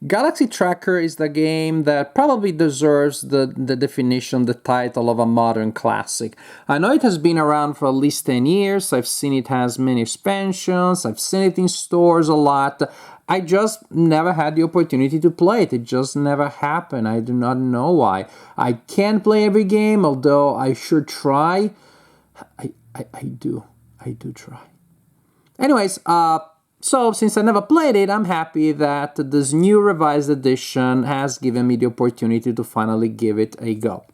Galaxy Tracker is the game that probably deserves the definition, the title of a modern classic. I know it has been around for at least 10 years, I've seen it has many expansions, I've seen it in stores a lot. I just never had the opportunity to play it. It just never happened. I do not know why. I can't play every game, although I sure try. I do try. Anyways, so since I never played it, I'm happy that this new revised edition has given me the opportunity to finally give it a go.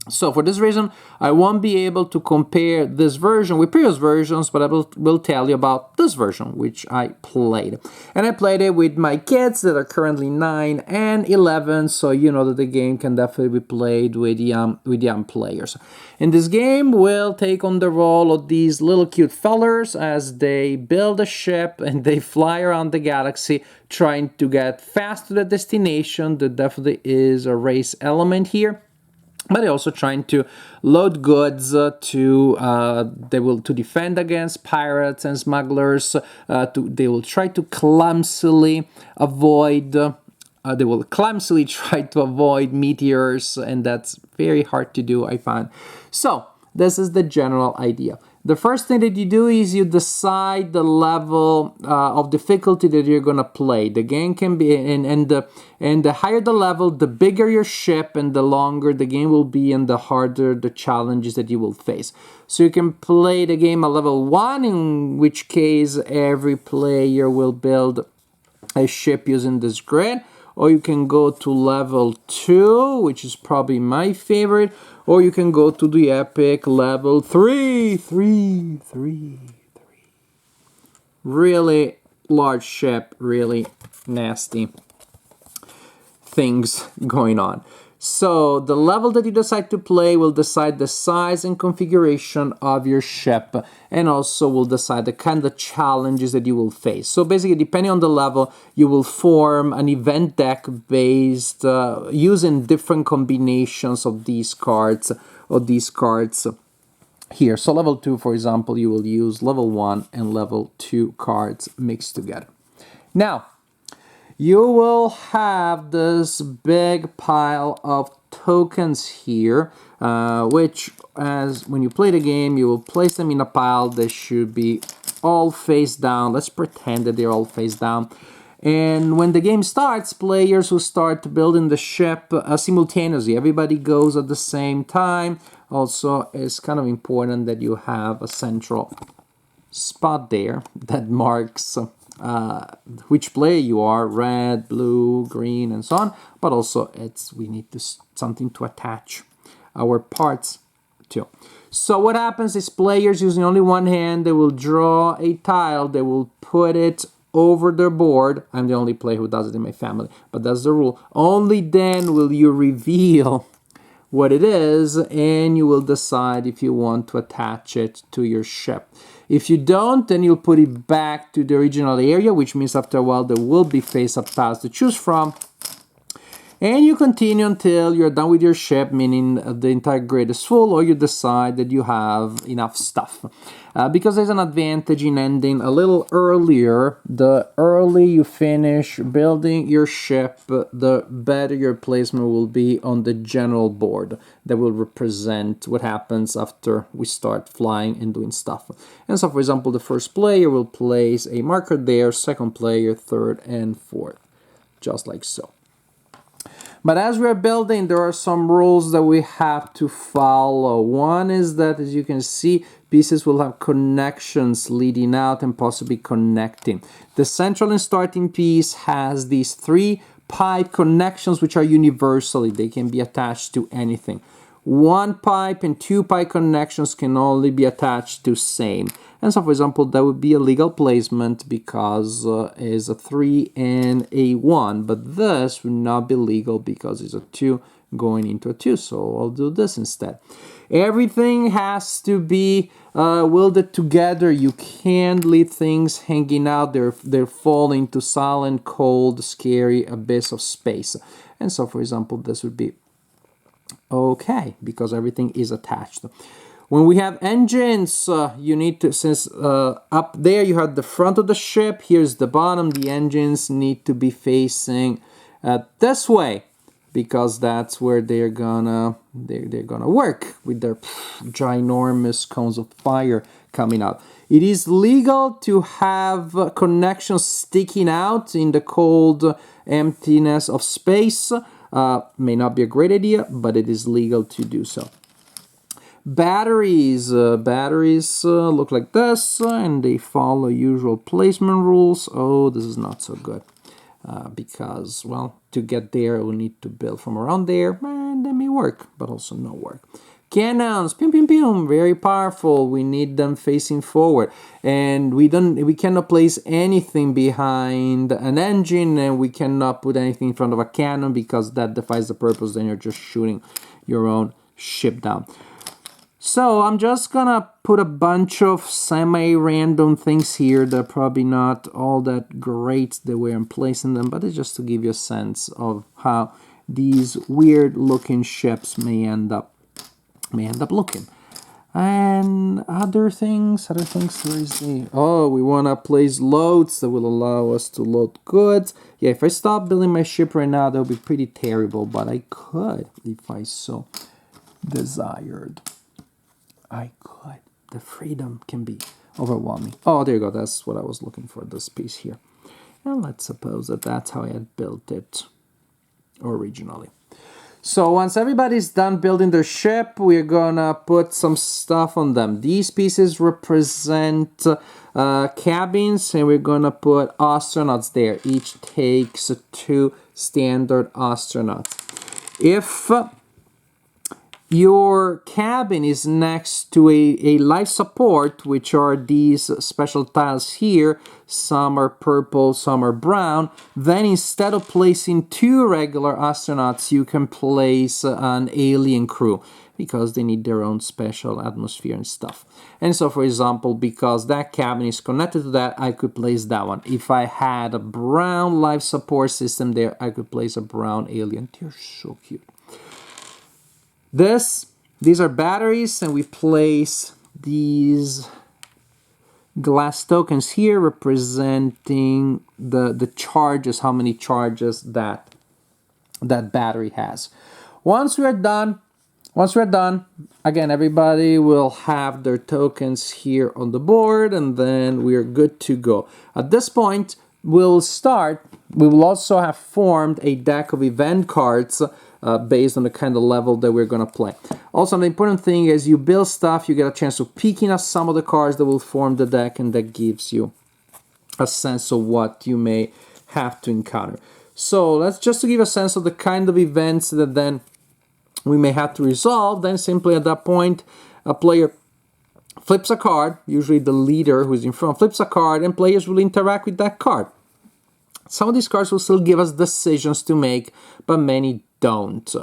So for this reason, I won't be able to compare this version with previous versions, but I will tell you about this version, which I played. And I played it with my kids that are currently 9 and 11, so you know that the game can definitely be played with young players. In this game, we'll take on the role of these little cute fellers as they build a ship and they fly around the galaxy trying to get fast to the destination. There definitely is a race element here. But they're also trying to load goods to defend against pirates and smugglers. They will try to clumsily avoid. They will clumsily try to avoid meteors, and that's very hard to do, I find. So this is the general idea. The first thing that you do is you decide the level of difficulty that you're gonna play. The game can be, and the higher the level, the bigger your ship, and the longer the game will be, and the harder the challenges that you will face. So you can play the game at level 1, in which case every player will build a ship using this grid. Or you can go to level 2, which is probably my favorite, or you can go to the epic level 3. Really large ship, really nasty things going on. So the level that you decide to play will decide the size and configuration of your ship, and also will decide the kind of challenges that you will face. So basically, depending on the level, you will form an event deck based using different combinations of these cards here. So level 2, for example, you will use level 1 and level 2 cards mixed together. Now, you will have this big pile of tokens here, which, as when you play the game, you will place them in a pile. They should be all face down. Let's pretend that they're all face down. And when the game starts, players will start building the ship simultaneously. Everybody goes at the same time. Also, it's kind of important that you have a central spot there that marks which player you are, red, blue, green, and so on. But also, we need something to attach our parts to. So what happens is players using only one hand, they will draw a tile, they will put it over their board. I'm the only player who does it in my family, but that's the rule. Only then will you reveal what it is, and you will decide if you want to attach it to your ship. If you don't, then you'll put it back to the original area, which means after a while there will be face-up tiles to choose from. And you continue until you're done with your ship, meaning the entire grid is full, or you decide that you have enough stuff. Because there's an advantage in ending a little earlier. The early you finish building your ship, the better your placement will be on the general board that will represent what happens after we start flying and doing stuff. And so, for example, the first player will place a marker there, second player, third, and fourth, just like so. But as we're building, there are some rules that we have to follow. One is that, as you can see, pieces will have connections leading out and possibly connecting. The central and starting piece has these 3 pipe connections which are universally. They can be attached to anything. 1 pipe and 2 pipe connections can only be attached to same. And so, for example, that would be a legal placement because it's a 3 and a 1. But this would not be legal because it's a 2 going into a 2. So I'll do this instead. Everything has to be welded together. You can't leave things hanging out. They're falling to silent, cold, scary abyss of space. And so, for example, this would be okay because everything is attached. When we have engines, you need to, since up there you have the front of the ship, here's the bottom, the engines need to be facing this way, because that's where they're gonna work with their ginormous cones of fire coming out. It is legal to have connections sticking out in the cold emptiness of space. May not be a great idea, but it is legal to do so. Batteries look like this, and they follow usual placement rules. Oh, this is not so good, because, well, to get there, we'll need to build from around there, and that may work, but also not work. Cannons, pim pim pim, very powerful. We need them facing forward, and we cannot place anything behind an engine, and we cannot put anything in front of a cannon because that defies the purpose. Then you're just shooting your own ship down. So I'm just gonna put a bunch of semi-random things here that are probably not all that great the way I'm placing them, but it's just to give you a sense of how these weird-looking ships may end up looking. And other things, where is the... Oh, we want to place loads that will allow us to load goods. Yeah, if I stop building my ship right now, that would be pretty terrible, but I could if I so desired. I could. The freedom can be overwhelming. Oh, there you go. That's what I was looking for, this piece here. And let's suppose that that's how I had built it originally. So once everybody's done building their ship, we're gonna put some stuff on them. These pieces represent cabins, and we're gonna put astronauts there. Each takes 2 standard astronauts. If your cabin is next to a life support, which are these special tiles here, some are purple, some are brown, then instead of placing 2 regular astronauts, you can place an alien crew, because they need their own special atmosphere and stuff. And so, for example, because that cabin is connected to that, I could place that one. If I had a brown life support system there, I could place a brown alien. They're so cute. These are batteries, and we place these glass tokens here representing the charges, how many charges that battery has. Once we're done, again, everybody will have their tokens here on the board, and then we are good to go. At this point, we will also have formed a deck of event cards based on the kind of level that we're going to play. Also, the important thing is you build stuff, you get a chance of picking up some of the cards that will form the deck, and that gives you a sense of what you may have to encounter. So that's just to give a sense of the kind of events that then we may have to resolve. Then simply at that point, a player flips a card, usually the leader who's in front flips a card, and players will interact with that card. Some of these cards will still give us decisions to make, but many don't.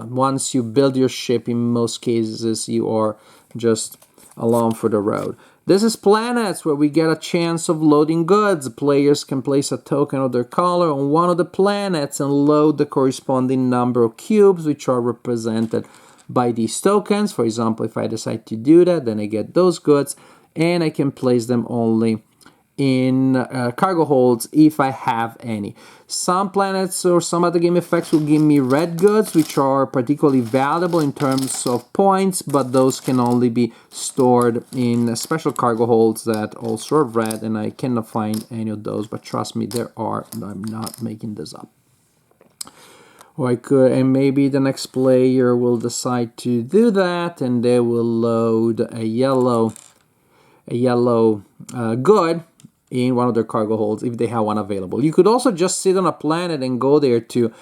Once you build your ship, in most cases, you are just along for the road. This is planets, where we get a chance of loading goods. Players can place a token of their color on one of the planets and load the corresponding number of cubes, which are represented by these tokens. For example, if I decide to do that, then I get those goods, and I can place them only in cargo holds if I have any. Some planets or some other game effects will give me red goods, which are particularly valuable in terms of points, but those can only be stored in special cargo holds that also are red, and I cannot find any of those, but trust me, there are. I'm not making this up. Or I could, and maybe the next player will decide to do that, and they will load a yellow good in one of their cargo holds if they have one available. You could also just sit on a planet and go there to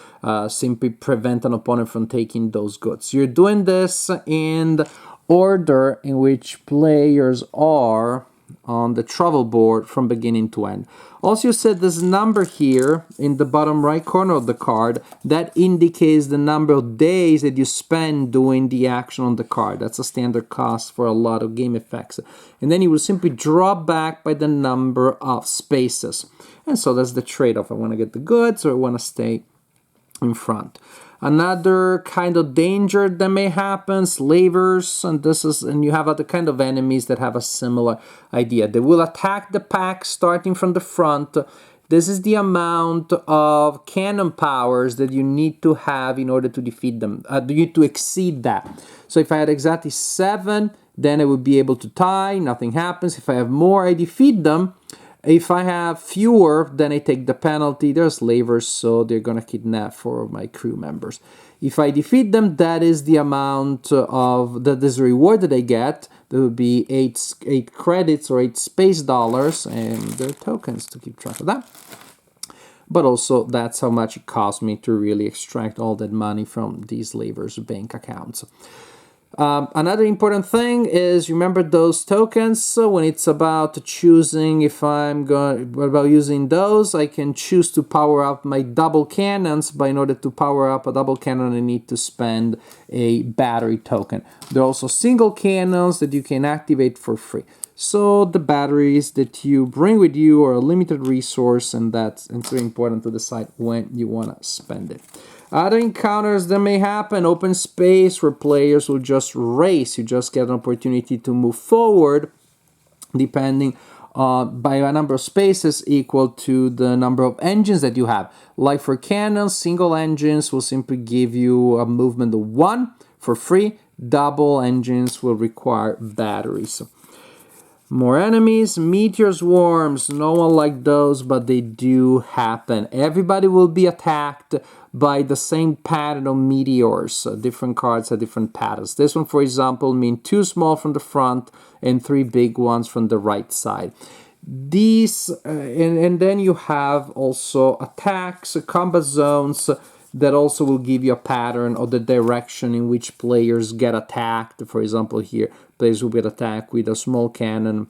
simply prevent an opponent from taking those goods. You're doing this in the order in which players are on the travel board from beginning to end. Also, you set this number here in the bottom right corner of the card that indicates the number of days that you spend doing the action on the card. That's a standard cost for a lot of game effects. And then you will simply draw back by the number of spaces. And so that's the trade-off. I want to get the goods, or I want to stay in front. Another kind of danger that may happen, slavers, and you have other kind of enemies that have a similar idea. They will attack the pack starting from the front, This is the amount of cannon powers that you need to have in order to defeat them. You need to exceed that. So if I had exactly 7, then I would be able to tie, nothing happens. If I have more, I defeat them. If I have fewer, then I take the penalty. They're slavers, so they're gonna kidnap 4 of my crew members. If I defeat them, that is the amount of that is the reward that I get. There would be 8 credits or 8 space dollars, and there are tokens to keep track of that. But also, that's how much it cost me to really extract all that money from these slavers' bank accounts. Another important thing is remember those tokens. So when it's about choosing if I'm going about using those, I can choose to power up my double cannons. But in order to power up a double cannon, I need to spend a battery token. There are also single cannons that you can activate for free. So the batteries that you bring with you are a limited resource, and it's very important to decide when you want to spend it. Other encounters that may happen, open space where players will just race. You just get an opportunity to move forward depending by a number of spaces equal to the number of engines that you have. Like for cannons, single engines will simply give you a movement of 1 for free. Double engines will require batteries. More enemies, meteor swarms, no one like those, but they do happen. Everybody will be attacked by the same pattern of meteors. Different cards have different patterns. This one, for example, means 2 small from the front and 3 big ones from the right side. These, and then you have also attacks, combat zones, that also will give you a pattern of the direction in which players get attacked. For example, here, players will get attacked with a small cannon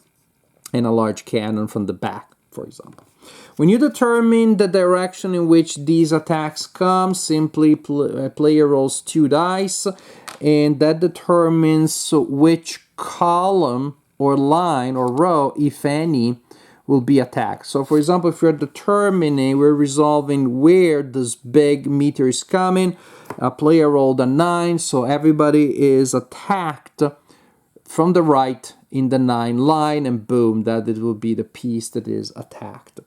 and a large cannon from the back, for example. When you determine the direction in which these attacks come, simply player rolls 2 dice, and that determines which column or line or row, if any, will be attacked. So for example, if we're determining, we're resolving where this big meteor is coming, a player rolled a 9, so everybody is attacked from the right in the 9 line, and boom, that it will be the piece that is attacked.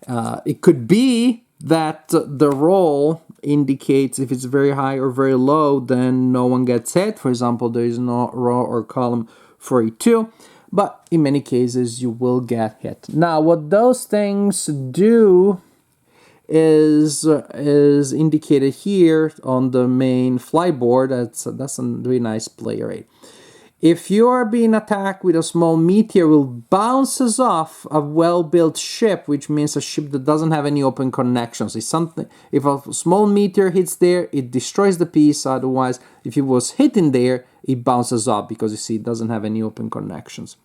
It could be that the roll indicates if it's very high or very low, then no one gets hit. For example, there is no row or column for a 2. But in many cases, you will get hit. Now, what those things do is indicated here on the main flyboard. That's a really nice player aid. If you are being attacked with a small meteor, it bounces off a well-built ship, which means a ship that doesn't have any open connections. If a small meteor hits there, it destroys the piece. Otherwise, if it was hitting there, it bounces off because you see it doesn't have any open connections.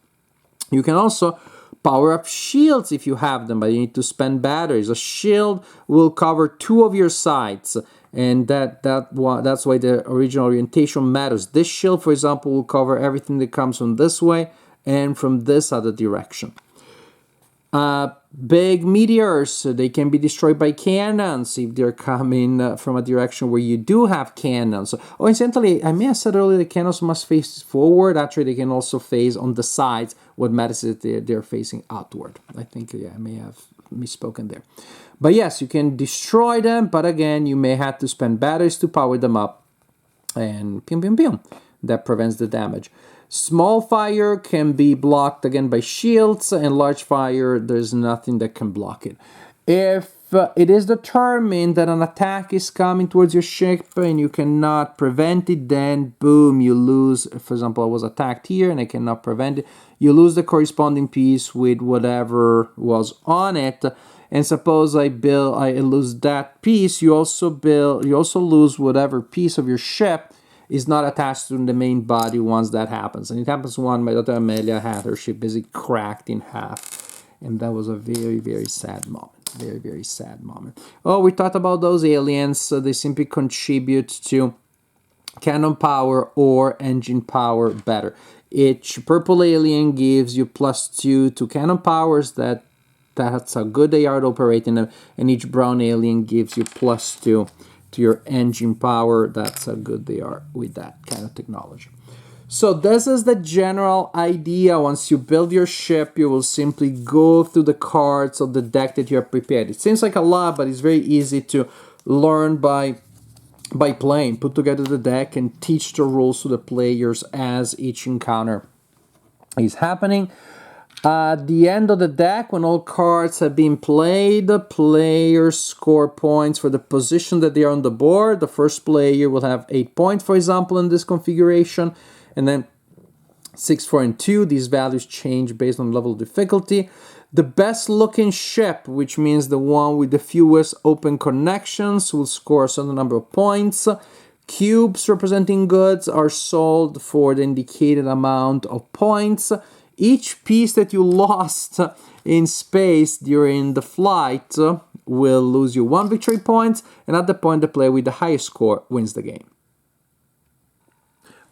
You can also power up shields if you have them, but you need to spend batteries. A shield will cover 2 of your sides, and that's why the original orientation matters. This shield, for example, will cover everything that comes from this way and from this other direction. Big meteors, they can be destroyed by cannons if they're coming from a direction where you do have cannons. Oh, incidentally, I may have said earlier the cannons must face forward. Actually, they can also face on the sides. What matters is that they're facing outward. I think I may have misspoken there. But yes, you can destroy them, but again, you may have to spend batteries to power them up. And pew, pew, pew. That prevents the damage. Small fire can be blocked again by shields, and large fire, there's nothing that can block it. If it is determined that an attack is coming towards your ship and you cannot prevent it, then boom, you lose. For example, I was attacked here and I cannot prevent it. You lose the corresponding piece with whatever was on it. And suppose I lose that piece, you also lose whatever piece of your ship is not attached to the main body once that happens. And it happens one, my daughter Amelia had her ship basically cracked in half. And that was a very, very sad moment. Very, very sad moment. Oh, we talked about those aliens. So they simply contribute to cannon power or engine power better. Each purple alien gives you +2 to cannon powers. That's how good they are at operating them. And each brown alien gives you +2 to your engine power. That's how good they are with that kind of technology. So this is the general idea. Once you build your ship, you will simply go through the cards of the deck that you have prepared. It seems like a lot, but it's very easy to learn by playing. Put together the deck and teach the rules to the players as each encounter is happening. At the end of the deck, when all cards have been played, the players score points for the position that they are on the board. The first player will have 8 points, for example, in this configuration, and then 6, 4, and 2. These values change based on level of difficulty. The best looking ship, which means the one with the fewest open connections, will score a certain number of points. Cubes representing goods are sold for the indicated amount of points. Each piece that you lost in space during the flight will lose you 1 victory point, and at the point the player with the highest score wins the game.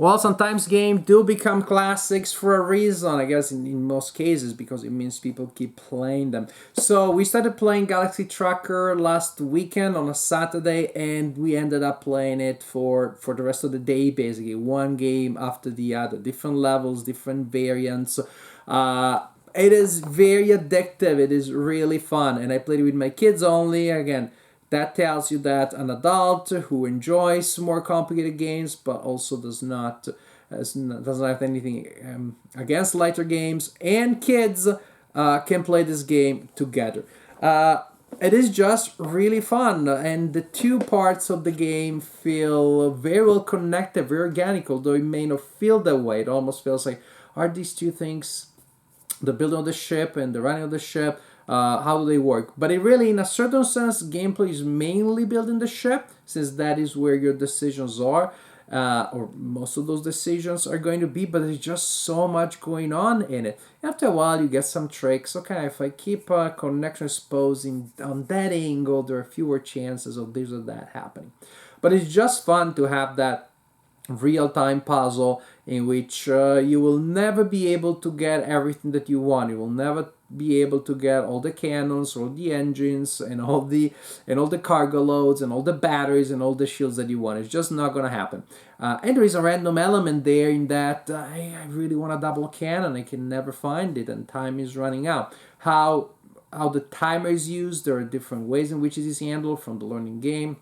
Well, sometimes games do become classics for a reason, I guess in most cases, because it means people keep playing them. So we started playing Galaxy Trucker last weekend on a Saturday, and we ended up playing it for the rest of the day, basically. One game after the other, different levels, different variants. It is very addictive. It is really fun, and I played it with my kids only. Again, that tells you that an adult who enjoys more complicated games but also doesn't have anything against lighter games, and kids can play this game together. It is just really fun, and the two parts of the game feel very well connected, very organic, although it may not feel that way. It almost feels like, are these two things, the building of the ship and the running of the ship, how do they work? But it really, in a certain sense, gameplay is mainly building the ship, since that is where your decisions are, or most of those decisions are going to be, but there's just so much going on in it. After a while, you get some tricks. Okay, if I keep a connection exposed on that angle, there are fewer chances of this or that happening. But it's just fun to have that real-time puzzle in which you will never be able to get everything that you want. You will never be able to get all the cannons, all the engines, and all the cargo loads, and all the batteries, and all the shields that you want. It's just not gonna happen. And there is a random element there in that I really want a double cannon. I can never find it, and time is running out. How the timer is used, there are different ways in which it is handled, from the learning game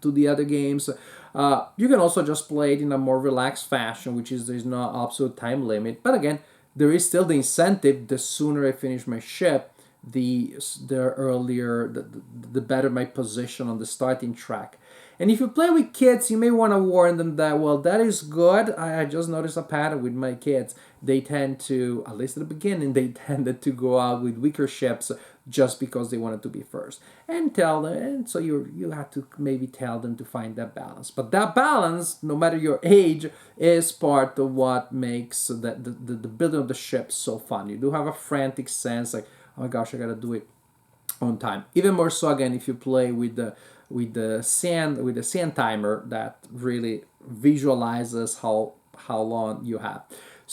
to the other games. You can also just play it in a more relaxed fashion, which is there's no absolute time limit. But again, there is still the incentive. The sooner I finish my ship, the earlier, the better my position on the starting track. And if you play with kids, you may want to warn them that, well, that is good. I just noticed a pattern with my kids. They tend to, at least at the beginning, they tended to go out with weaker ships just because they wanted to be first. And tell them, and so you have to maybe tell them to find that balance. But that balance, no matter your age, is part of what makes the building of the ship so fun. You do have a frantic sense, like, oh my gosh, I gotta do it on time. Even more so, again, if you play with the sand timer, that really visualizes how long you have.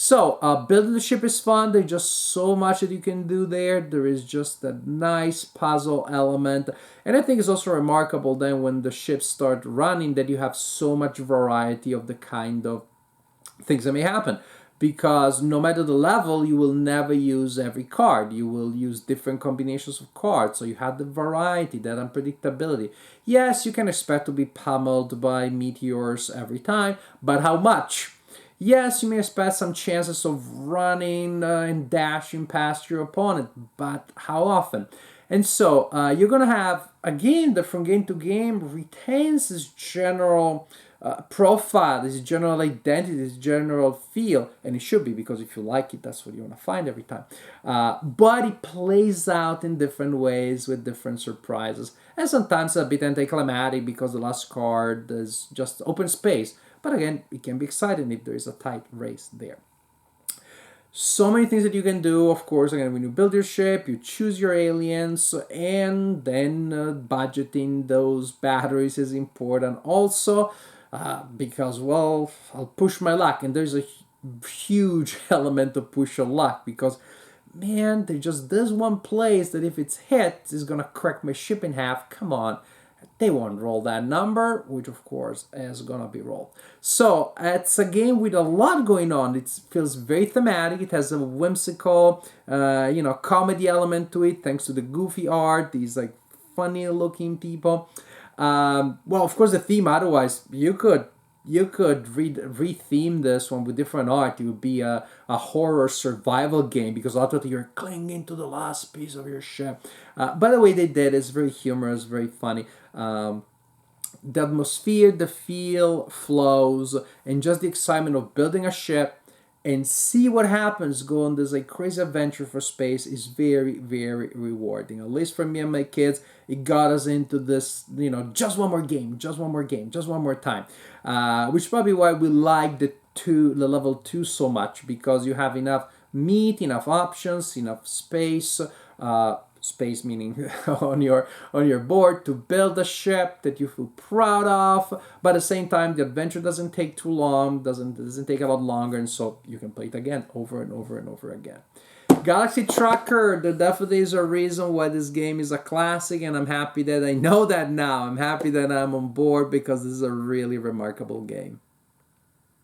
So building the ship is fun. There's just so much that you can do there. There is just a nice puzzle element, and I think it's also remarkable then when the ships start running that you have so much variety of the kind of things that may happen. Because no matter the level, you will never use every card. You will use different combinations of cards. So you have the variety, that unpredictability. Yes, you can expect to be pummeled by meteors every time, but how much? Yes, you may expect some chances of running and dashing past your opponent, but how often? And so you're going to have a game that from game to game retains this general profile, this general identity, this general feel, and it should be, because if you like it, that's what you want to find every time. But it plays out in different ways with different surprises, and sometimes a bit anticlimactic because the last card is just open space. But again, it can be exciting if there is a tight race there. So many things that you can do. Of course, again, when you build your ship, you choose your aliens, and then budgeting those batteries is important also, because, well, I'll push my luck, and there's a huge element of push your luck, because, man, there's just this one place that if it's hit is gonna crack my ship in half. Come on. they won't roll that number, which of course is gonna be rolled. So it's a game with a lot going on. It feels very thematic. It has a whimsical, comedy element to it, thanks to the goofy art. These like funny looking people. Well, of course, the theme. Otherwise, you could re-theme this one with different art. It would be a horror survival game because ultimately you're clinging to the last piece of your ship. By the way, they did. It's very humorous, very funny. The atmosphere, the feel, flows, and just the excitement of building a ship and see what happens, go on this like crazy adventure for space is very, very rewarding. At least for me and my kids, it got us into this, just one more game, just one more game, just one more time. Which is probably why we like the level two so much, because you have enough meat, enough options, enough space meaning on your board to build a ship that you feel proud of, but at the same time the adventure doesn't take too long, doesn't take a lot longer, and so you can play it again over and over and over again. Galaxy Trucker, there definitely is a reason why this game is a classic, and I'm happy that I know that now. I'm happy that I'm on board because this is a really remarkable game.